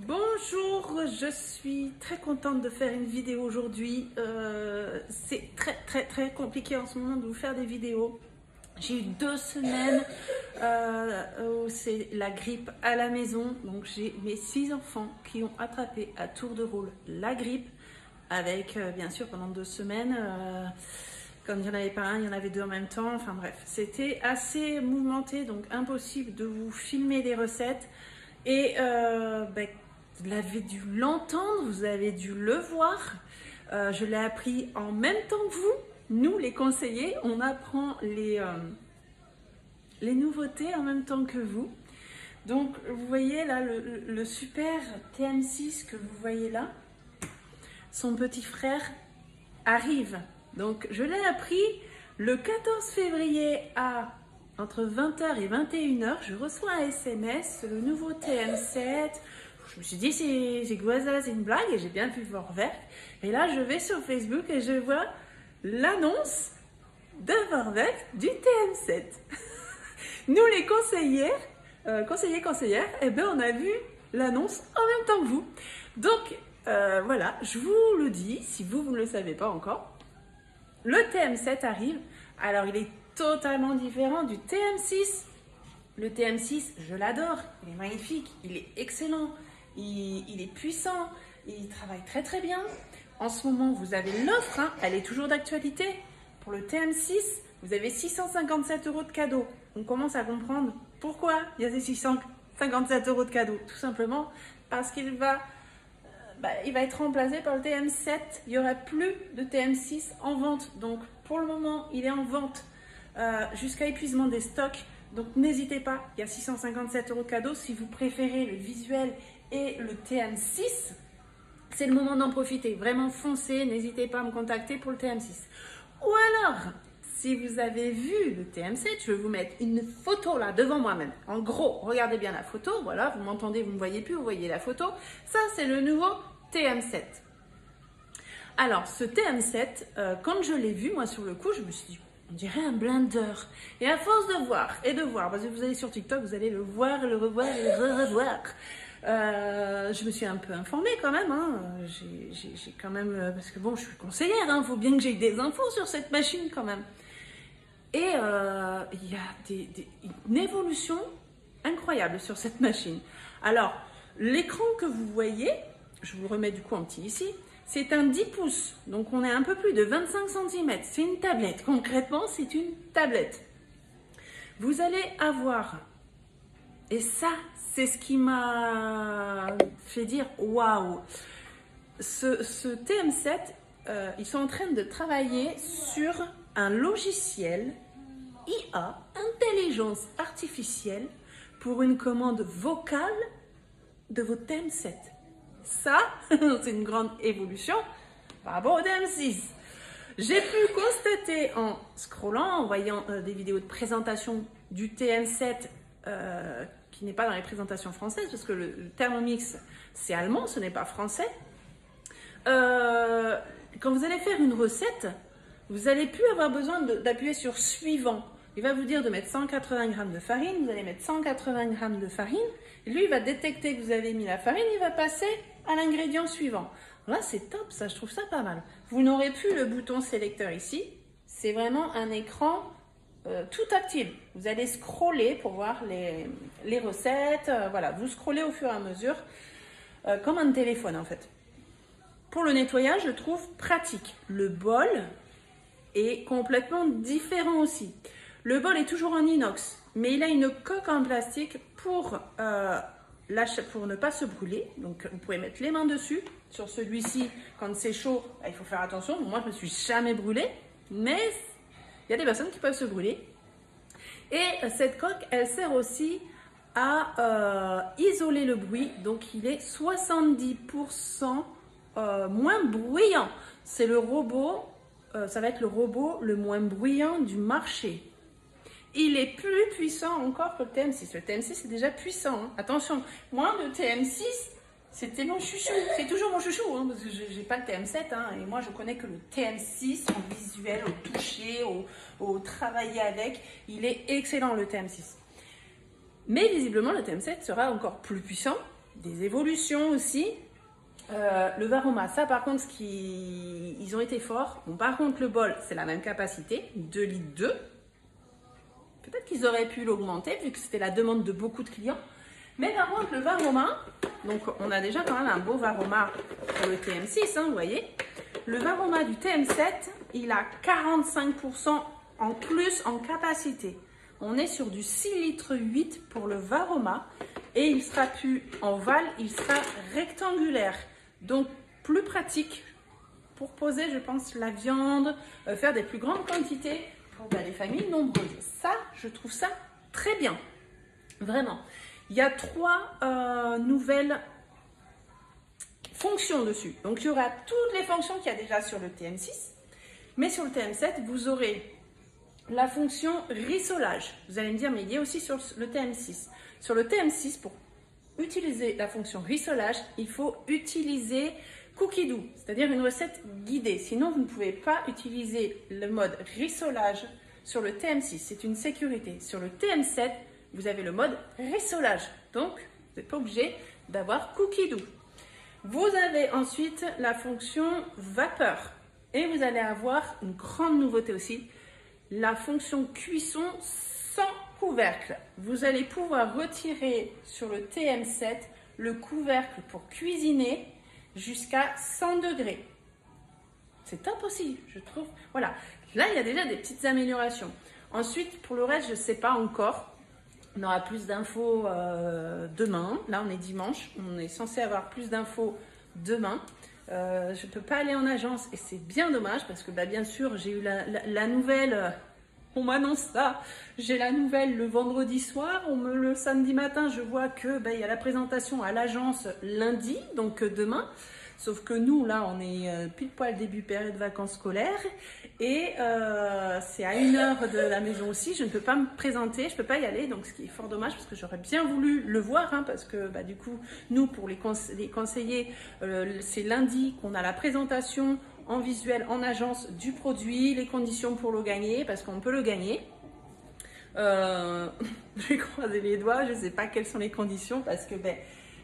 Bonjour, je suis très contente de faire une vidéo aujourd'hui. C'est très compliqué en ce moment de vous faire des vidéos. J'ai eu 2 semaines où c'est la grippe à la maison. Donc j'ai mes 6 enfants qui ont attrapé à tour de rôle la grippe. Avec bien sûr pendant 2 semaines, quand il n'y en avait pas un, il y en avait 2 en même temps. Enfin bref, c'était assez mouvementé, donc impossible de vous filmer des recettes. Et vous l'avez dû l'entendre, vous avez dû le voir. Je l'ai appris en même temps que vous. Nous, les conseillers, on apprend les nouveautés en même temps que vous. Donc, vous voyez là le super TM6 que vous voyez là. Son petit frère arrive. Donc, je l'ai appris le 14 février à entre 20h et 21h. Je reçois un SMS, le nouveau TM7. Je me suis dit, c'est quoi ça, c'est une blague, et j'ai bien vu Vorwerk. Et là, je vais sur Facebook et je vois l'annonce de Vorwerk du TM7. Nous, les conseillères, eh ben, on a vu l'annonce en même temps que vous. Donc, voilà, je vous le dis, si vous ne le savez pas encore, le TM7 arrive. Alors, il est totalement différent du TM6. Le TM6, je l'adore, il est magnifique, il est excellent. Il est puissant, il travaille très bien. En ce moment, vous avez l'offre, hein, elle est toujours d'actualité. Pour le TM6, vous avez 657 € de cadeaux. On commence à comprendre pourquoi il y a ces 657 € de cadeaux. Tout simplement parce qu'il va être remplacé par le TM7. Il n'y aura plus de TM6 en vente. Donc, pour le moment, il est en vente jusqu'à épuisement des stocks. Donc, n'hésitez pas, il y a 657 € de cadeaux. Si vous préférez le visuel et le TM6, c'est le moment d'en profiter. Vraiment foncez, n'hésitez pas à me contacter pour le TM6. Ou alors, si vous avez vu le TM7, je vais vous mettre une photo là devant moi-même. En gros, regardez bien la photo. Voilà, vous m'entendez, vous ne me voyez plus, vous voyez la photo. Ça, c'est le nouveau TM7. Alors, ce TM7, quand je l'ai vu, moi sur le coup, je me suis dit, on dirait un blender. Et à force de voir et de voir, parce que vous allez sur TikTok, vous allez le voir, le revoir et le revoir. Je me suis un peu informée quand même, hein. J'ai quand même, parce que bon, je suis conseillère, hein, faut bien que j'aie des infos sur cette machine quand même. Et il y a une évolution incroyable sur cette machine. Alors, l'écran que vous voyez, je vous remets du coup en petit ici, c'est un 10 pouces, donc on est un peu plus de 25 cm, c'est une tablette, concrètement c'est une tablette. Vous allez avoir, et ça c'est ce qui m'a fait dire waouh, ce TM7, ils sont en train de travailler sur un logiciel IA, intelligence artificielle, pour une commande vocale de votre TM7. Ça, c'est une grande évolution par rapport au TM6. J'ai pu constater en scrollant, en voyant des vidéos de présentation du TM7 qui n'est pas dans les présentations françaises, parce que le Thermomix, c'est allemand, ce n'est pas français. Quand vous allez faire une recette, vous n'allez plus avoir besoin d'appuyer sur suivant. Il va vous dire de mettre 180 g de farine, vous allez mettre 180 g de farine, et lui, il va détecter que vous avez mis la farine, il va passer à l'ingrédient suivant. Là, c'est top, ça, je trouve ça pas mal. Vous n'aurez plus le bouton sélecteur ici, c'est vraiment un écran tout tactile. Vous allez scroller pour voir les recettes, voilà, vous scrollez au fur et à mesure, comme un téléphone en fait. Pour le nettoyage, je trouve pratique. Le bol est complètement différent aussi. Le bol est toujours en inox, mais il a une coque en plastique pour ne pas se brûler. Donc, vous pouvez mettre les mains dessus. Sur celui-ci, quand c'est chaud, il faut faire attention. Moi, je ne me suis jamais brûlée, mais il y a des personnes qui peuvent se brûler. Et cette coque, elle sert aussi à isoler le bruit. Donc, il est 70% moins bruyant. C'est le robot, ça va être le robot le moins bruyant du marché. Il est plus puissant encore que le TM6. Le TM6 est déjà puissant, hein. Attention, moi le TM6, c'était mon chouchou. C'est toujours mon chouchou, hein, parce que je n'ai pas le TM7. Hein, et moi, je connais que le TM6 en visuel, au toucher, au travailler avec. Il est excellent, le TM6. Mais visiblement, le TM7 sera encore plus puissant des évolutions aussi. Le Varoma, ça par contre, ils ont été forts. Bon, par contre, le bol, c'est la même capacité, 2 litres 2. Peut-être qu'ils auraient pu l'augmenter vu que c'était la demande de beaucoup de clients. Mais par contre, le Varoma, donc on a déjà quand même un beau Varoma pour le TM6, hein, vous voyez. Le Varoma du TM7, il a 45% en plus en capacité. On est sur du 6 litres 8 pour le Varoma et il sera plus en val, il sera rectangulaire. Donc plus pratique pour poser, je pense, la viande, faire des plus grandes quantités pour les familles nombreuses. Ça, je trouve ça très bien, vraiment. Il y a 3 nouvelles fonctions dessus. Donc il y aura toutes les fonctions qu'il y a déjà sur le TM6, mais sur le TM7, vous aurez la fonction rissolage. Vous allez me dire, mais il y a aussi sur le TM6. Sur le TM6, pour utiliser la fonction rissolage, il faut utiliser Cookie Dough, c'est-à-dire une recette guidée. Sinon, vous ne pouvez pas utiliser le mode rissolage sur le TM6. C'est une sécurité. Sur le TM7, vous avez le mode rissolage. Donc, vous n'êtes pas obligé d'avoir Cookie Dough. Vous avez ensuite la fonction vapeur. Et vous allez avoir une grande nouveauté aussi, la fonction cuisson sans couvercle. Vous allez pouvoir retirer sur le TM7 le couvercle pour cuisiner jusqu'à 100 degrés. C'est impossible, je trouve. Voilà, là il y a déjà des petites améliorations. Ensuite, pour le reste, je ne sais pas encore. On aura plus d'infos demain. Là, on est dimanche. On est censé avoir plus d'infos demain. Je ne peux pas aller en agence et c'est bien dommage parce que bien sûr, j'ai eu la nouvelle. On m'annonce ça. J'ai la nouvelle le vendredi soir. Le samedi matin, je vois que il y a la présentation à l'agence lundi, donc demain. Sauf que nous, là, on est pile poil début période de vacances scolaires et c'est à 1 heure de la maison aussi. Je ne peux pas me présenter, je ne peux pas y aller, donc ce qui est fort dommage parce que j'aurais bien voulu le voir, hein, parce que du coup, nous, pour les conseillers, c'est lundi qu'on a la présentation en visuel, en agence du produit, les conditions pour le gagner, parce qu'on peut le gagner. Je vais croiser les doigts, je ne sais pas quelles sont les conditions parce que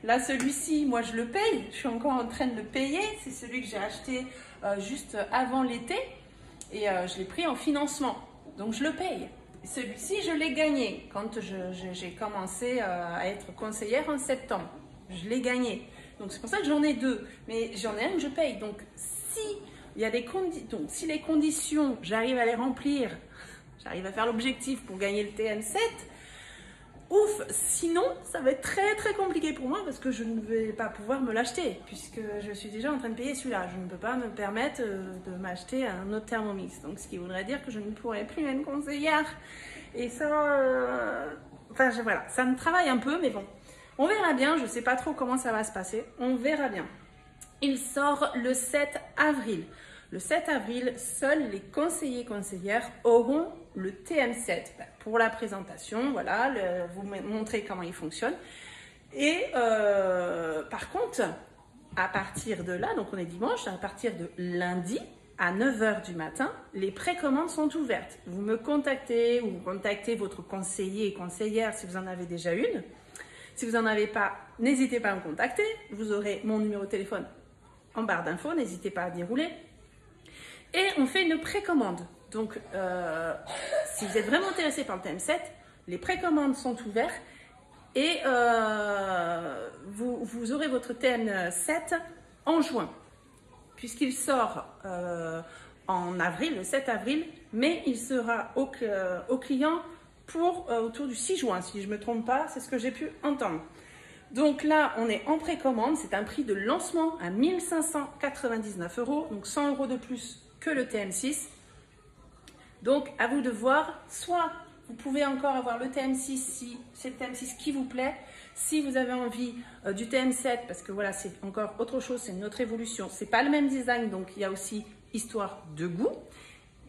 là, celui-ci, moi, je le paye. Je suis encore en train de le payer. C'est celui que j'ai acheté juste avant l'été. Et je l'ai pris en financement. Donc, je le paye. Celui-ci, je l'ai gagné quand j'ai commencé à être conseillère en septembre. Je l'ai gagné. Donc, c'est pour ça que j'en ai 2. Mais j'en ai un que je paye. Donc, si les conditions, j'arrive à les remplir, j'arrive à faire l'objectif pour gagner le TM7, ouf, sinon ça va être très très compliqué pour moi parce que je ne vais pas pouvoir me l'acheter puisque je suis déjà en train de payer celui-là. Je ne peux pas me permettre de m'acheter un autre Thermomix. Donc ce qui voudrait dire que je ne pourrais plus être conseillère. Et ça, voilà, ça me travaille un peu, mais bon, on verra bien. Je ne sais pas trop comment ça va se passer. On verra bien. Il sort le 7 avril. Le 7 avril, seuls les conseillers et conseillères auront le TM7 pour la présentation. Voilà, vous montrer comment il fonctionne. Et par contre, à partir de là, donc on est dimanche, à partir de lundi à 9 h du matin, les précommandes sont ouvertes. Vous me contactez ou vous contactez votre conseiller et conseillère si vous en avez déjà une. Si vous n'en avez pas, n'hésitez pas à me contacter. Vous aurez mon numéro de téléphone en barre d'infos, n'hésitez pas à dérouler. Et on fait une précommande. Donc, si vous êtes vraiment intéressé par le TM7, les précommandes sont ouvertes et vous aurez votre TM7 en juin, puisqu'il sort en avril, le 7 avril, mais il sera au client pour autour du 6 juin, si je ne me trompe pas, c'est ce que j'ai pu entendre. Donc là, on est en précommande, c'est un prix de lancement à 1 599 €, donc 100 € de plus que le TM6. Donc à vous de voir, soit vous pouvez encore avoir le TM6 si c'est le TM6 qui vous plaît, si vous avez envie du TM7, parce que voilà, c'est encore autre chose, c'est une autre évolution, c'est pas le même design, donc il y a aussi histoire de goût.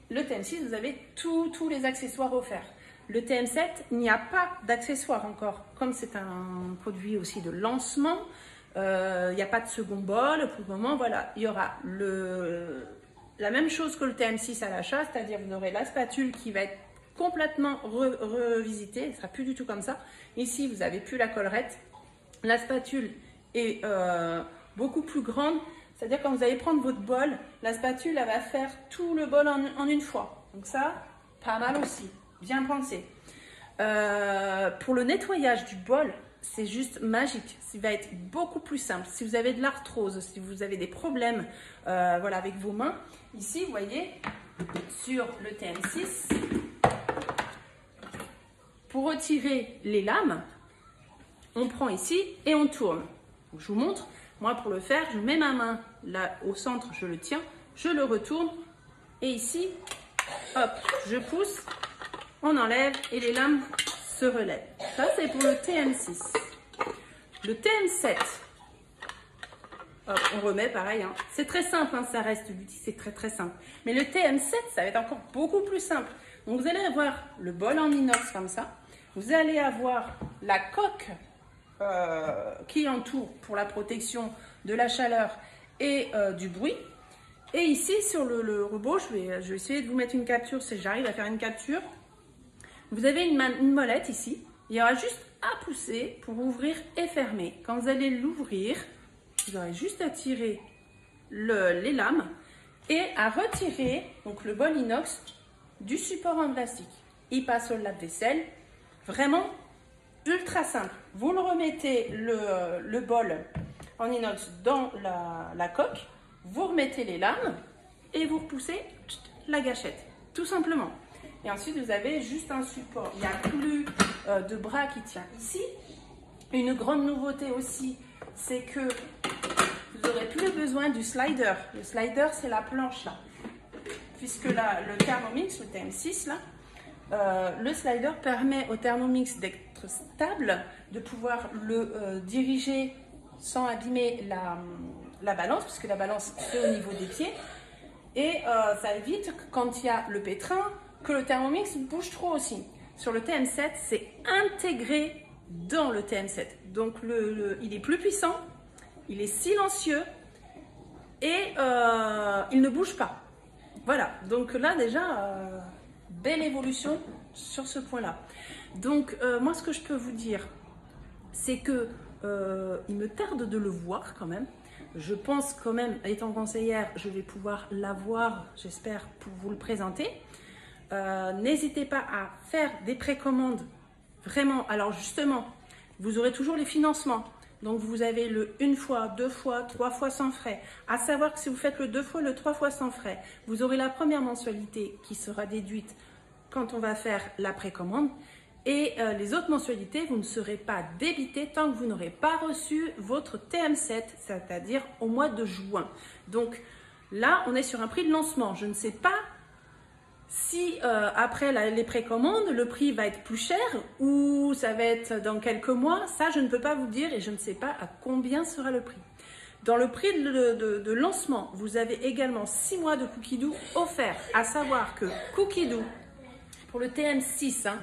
Le TM6, vous avez tous les accessoires offerts. Le TM7, il n'y a pas d'accessoires encore, comme c'est un produit aussi de lancement, il n'y a pas de second bol pour le moment. Voilà, il y aura la même chose que le TM6 à l'achat, c'est-à-dire vous aurez la spatule qui va être complètement revisitée, elle ne sera plus du tout comme ça. Ici, vous n'avez plus la collerette. La spatule est beaucoup plus grande. C'est-à-dire quand vous allez prendre votre bol, la spatule elle va faire tout le bol en une fois. Donc ça, pas mal aussi, bien pensé. Pour le nettoyage du bol, c'est juste magique. Ça va être beaucoup plus simple. Si vous avez de l'arthrose, si vous avez des problèmes voilà, avec vos mains, ici vous voyez sur le TM6, pour retirer les lames, on prend ici et on tourne. Donc, je vous montre. Moi, pour le faire, je mets ma main là au centre, je le tiens, je le retourne et ici, hop, je pousse, on enlève et les lames se relèvent. Ça, c'est pour le TM6. Le TM7, hop, on remet pareil. Hein. C'est très simple, hein, ça reste l'outil, c'est très simple. Mais le TM7, ça va être encore beaucoup plus simple. Donc, vous allez avoir le bol en inox comme ça. Vous allez avoir la coque qui entoure pour la protection de la chaleur et du bruit. Et ici sur le robot, je vais essayer de vous mettre une capture si j'arrive à faire une capture. Vous avez une molette ici. Il y aura juste à pousser pour ouvrir et fermer. Quand vous allez l'ouvrir, vous aurez juste à tirer les lames et à retirer donc, le bol inox du support en plastique. Il passe au lave-vaisselle. Vraiment ultra simple. Vous le remettez le bol en inox dans la coque, vous remettez les lames et vous repoussez la gâchette, tout simplement. Et ensuite, vous avez juste un support. Il n'y a plus de bras qui tient ici. Une grande nouveauté aussi, c'est que vous n'aurez plus besoin du slider. Le slider, c'est la planche là. Puisque là, le Thermomix, le TM6 là, le slider permet au Thermomix d'être stable, de pouvoir le diriger sans abîmer la balance, puisque la balance est au niveau des pieds. Et ça évite, quand il y a le pétrin, que le Thermomix bouge trop aussi. Sur le TM7, c'est intégré dans le TM7. Donc, il est plus puissant, il est silencieux et il ne bouge pas. Voilà, donc là déjà, belle évolution sur ce point-là. Donc, moi, ce que je peux vous dire, c'est que il me tarde de le voir quand même. Je pense quand même, étant conseillère, je vais pouvoir l'avoir, j'espère, pour vous le présenter. N'hésitez pas à faire des précommandes, vraiment. Alors justement, vous aurez toujours les financements. Donc vous avez le 1 fois, 2 fois, 3 fois sans frais. À savoir que si vous faites le 2 fois, le 3 fois sans frais, vous aurez la première mensualité qui sera déduite quand on va faire la précommande. Et les autres mensualités, vous ne serez pas débité tant que vous n'aurez pas reçu votre TM7, c'est-à-dire au mois de juin. Donc là, on est sur un prix de lancement. Je ne sais pas si après les précommandes, le prix va être plus cher ou ça va être dans quelques mois. Ça, je ne peux pas vous dire et je ne sais pas à combien sera le prix. Dans le prix de lancement, vous avez également 6 mois de Cookidoo offerts. À savoir que Cookidoo, pour le TM6, hein,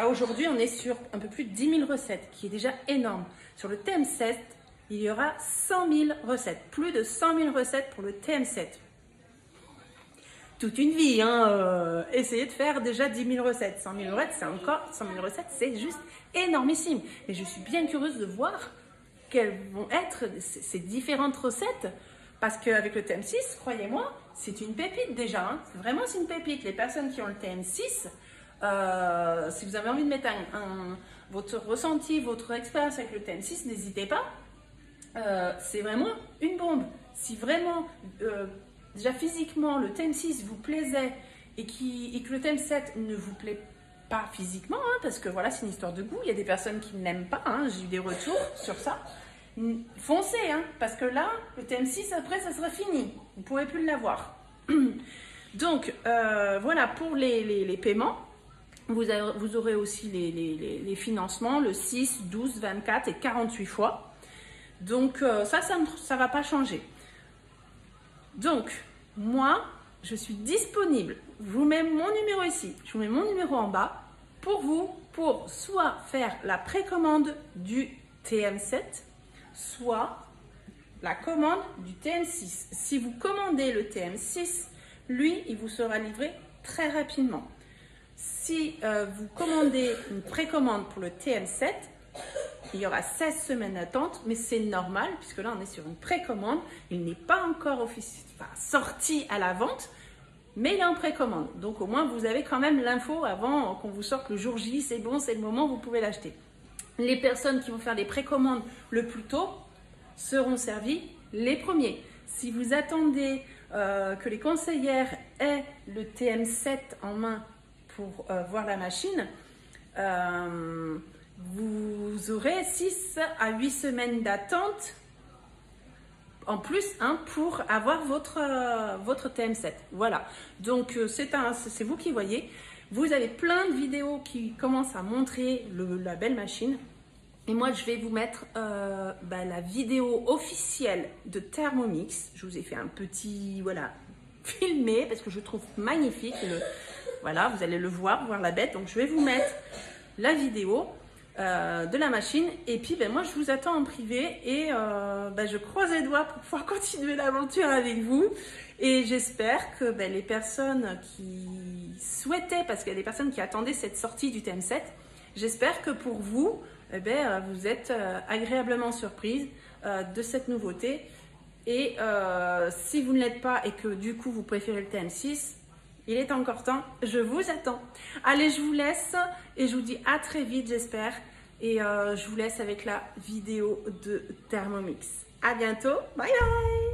aujourd'hui, on est sur un peu plus de 10 000 recettes, qui est déjà énorme. Sur le TM7, il y aura 100 000 recettes, plus de 100 000 recettes pour le TM7. Toute une vie, hein, essayez de faire déjà 10 000 recettes. 100 000 recettes, c'est encore 100 000 recettes, c'est juste énormissime. Et je suis bien curieuse de voir quelles vont être ces différentes recettes. Parce qu'avec le TM6, croyez-moi, c'est une pépite déjà. Hein. Vraiment, c'est une pépite. Les personnes qui ont le TM6, si vous avez envie de mettre votre ressenti, votre expérience avec le TM6, n'hésitez pas. C'est vraiment une bombe. Si vraiment, déjà physiquement, le TM6 vous plaisait et que le TM7 ne vous plaît pas physiquement, hein, parce que voilà, c'est une histoire de goût. Il y a des personnes qui n'aiment pas. Hein, j'ai eu des retours sur ça. Foncez, hein, parce que là, le TM6, après, ça sera fini. Vous ne pourrez plus l'avoir. Donc, voilà, pour les paiements, vous aurez aussi les financements, le 6, 12, 24 et 48 fois. Donc, ça ne va pas changer. Donc, moi, je suis disponible. Je vous mets mon numéro ici, je vous mets mon numéro en bas pour vous, pour soit faire la précommande du TM7, soit la commande du TM6. Si vous commandez le TM6, lui, il vous sera livré très rapidement. Si vous commandez une précommande pour le TM7, il y aura 16 semaines d'attente, mais c'est normal puisque là on est sur une précommande. Il n'est pas encore sorti à la vente, mais il est en précommande. Donc au moins vous avez quand même l'info avant qu'on vous sorte le jour J, c'est bon, c'est le moment, vous pouvez l'acheter. Les personnes qui vont faire des précommandes le plus tôt seront servies les premiers. Si vous attendez que les conseillères aient le TM7 en main pour voir la machine, vous aurez 6 à 8 semaines d'attente en plus pour avoir votre TM7. Voilà, donc c'est vous qui voyez. Vous avez plein de vidéos qui commencent à montrer la belle machine. Et moi, je vais vous mettre la vidéo officielle de Thermomix. Je vous ai fait un petit, filmé parce que je trouve magnifique. Voilà, vous allez le voir la bête. Donc, je vais vous mettre la vidéo de la machine. Et puis, moi, je vous attends en privé et je croise les doigts pour pouvoir continuer l'aventure avec vous. Et j'espère que les personnes qui souhaitaient, parce qu'il y a des personnes qui attendaient cette sortie du TM7, j'espère que pour vous, vous êtes agréablement surprise de cette nouveauté. Et si vous ne l'êtes pas et que du coup vous préférez le TM6, il est encore temps, je vous attends. Allez, je vous laisse et je vous dis à très vite, j'espère. Et je vous laisse avec la vidéo de Thermomix. À bientôt, bye bye.